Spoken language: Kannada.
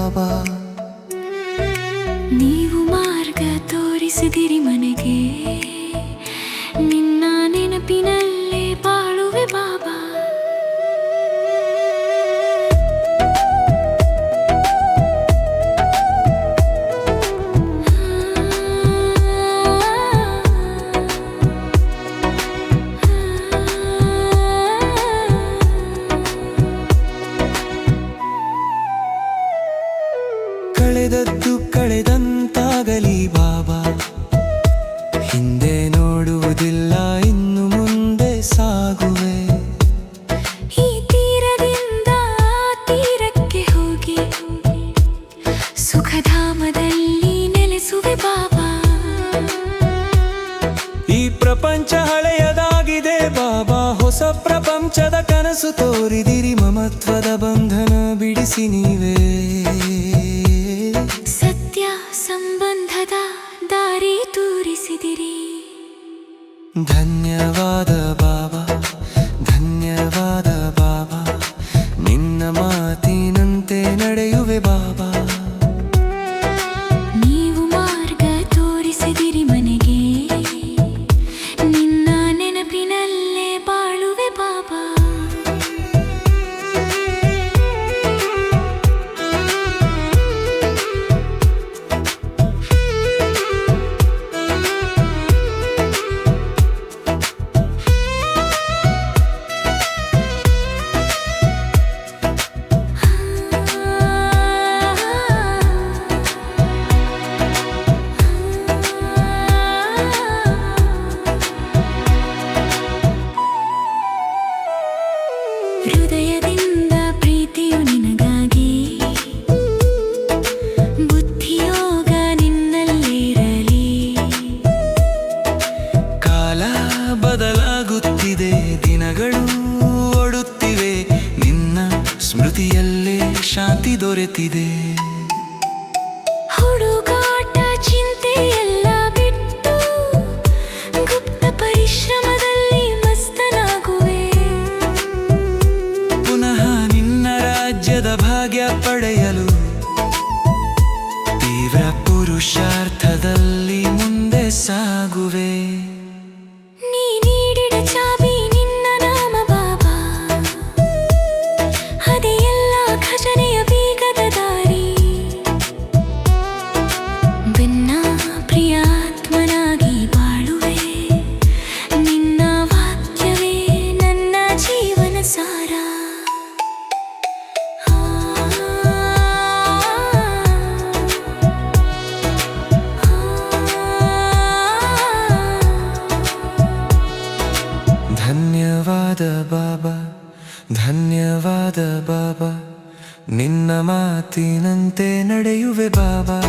ಬಾಬಾ. ನೀವು ಮಾರ್ಗ ತೋರಿಸಿದಿರಿ ಮನೆಗೆ, ನಿನ್ನ ನೆನಪಿನಲ್ಲೇ ಬಾಳುವೆ ಬಾಬಾ. ಕಳೆದದ್ದು ಕಳೆದಂತಾಗಲಿ ಬಾಬಾ, ಹಿಂದೆ ನೋಡುವುದಿಲ್ಲ, ಇನ್ನು ಮುಂದೆ ಸಾಗುವೆ. ಈ ತೀರದಿಂದ ಆ ತೀರಕ್ಕೆ ಹೋಗಿ ಸುಖಧಾಮದಲ್ಲಿ ನೆಲೆಸುವೆ ಬಾಬಾ. ಈ ಪ್ರಪಂಚ ಹಳೆಯದಾಗಿದೆ ಬಾಬಾ, ಹೊಸ ಪ್ರಪಂಚದ ಕನಸು ತೋರಿದಿರಿ, ಮಮತ್ವದ ಬಂಧನ ಬಿಡಿಸಿ ನೀವೇ. ಸತ್ಯ ಸಂಬಂಧದ ದಾರಿ ತೋರಿಸಿದಿರಿ. ಧನ್ಯವಾದ ಬಾಬಾ, ಧನ್ಯವಾದ ಬಾಬಾ, ನಿನ್ನ ಮಾತಿನಂತೆ ನಡೆಯುವೆ ಬಾಬಾ. ನೀವು ಮಾರ್ಗ ತೋರಿಸಿದಿರಿ ಮನೆಗೆ, ನಿನ್ನ ನೆನಪಿನಲ್ಲೇ ಬಾಳುವೆ ಬಾಬಾ. ಹೃದಯದಿಂದ ಪ್ರೀತಿಯು ನಿನಗಾಗಿ, ಬುದ್ಧಿಯೋಗ ನಿನ್ನಲ್ಲಿರಲಿ. ಕಾಲ ಬದಲಾಗುತ್ತಿದೆ, ದಿನಗಳು ಓಡುತ್ತಿವೆ, ನಿನ್ನ ಸ್ಮೃತಿಯಲ್ಲೇ ಶಾಂತಿ ದೊರೆತಿದೆ. ಹುಡುಗಾಟ ಚಿಂತೆ ಎಲ್ಲ ಬಿಟ್ಟು ಗುಪ್ತ ಪರಿಶ್ರಮದಲ್ಲಿ ಮಸ್ತನಾಗುವೆ. ಪುನಃ ನಿನ್ನ ರಾಜ್ಯದ ಭಾಗ್ಯ ಪಡೆಯಲು ತೀವ್ರ ಪುರುಷಾರ್ಥದಲ್ಲಿ ಮುಂದೆ ಸಾಗುವೆ. ನೀ ನೀಡಿದ ಚಾಬಿ ನಿನ್ನ ನಾಮ ಬಾಬಾ, ಅದೇ ಎಲ್ಲ ಖಜನೆಯ ಬೀಗದ ದಾರಿ. ಬೆನ್ನ ಪ್ರಿಯಾತ್ಮನಾಗಿ ಬಾಳುವೆ, ನಿನ್ನ ವಾಕ್ಯವೇ ನನ್ನ ಜೀವನ ಸಾರ. ಧನ್ಯವಾದ ಬಾಬಾ, ಧನ್ಯವಾದ ಬಾಬಾ, ನಿನ್ನ ಮಾತಿನಂತೆ ನಡೆಯುವೆ ಬಾಬಾ.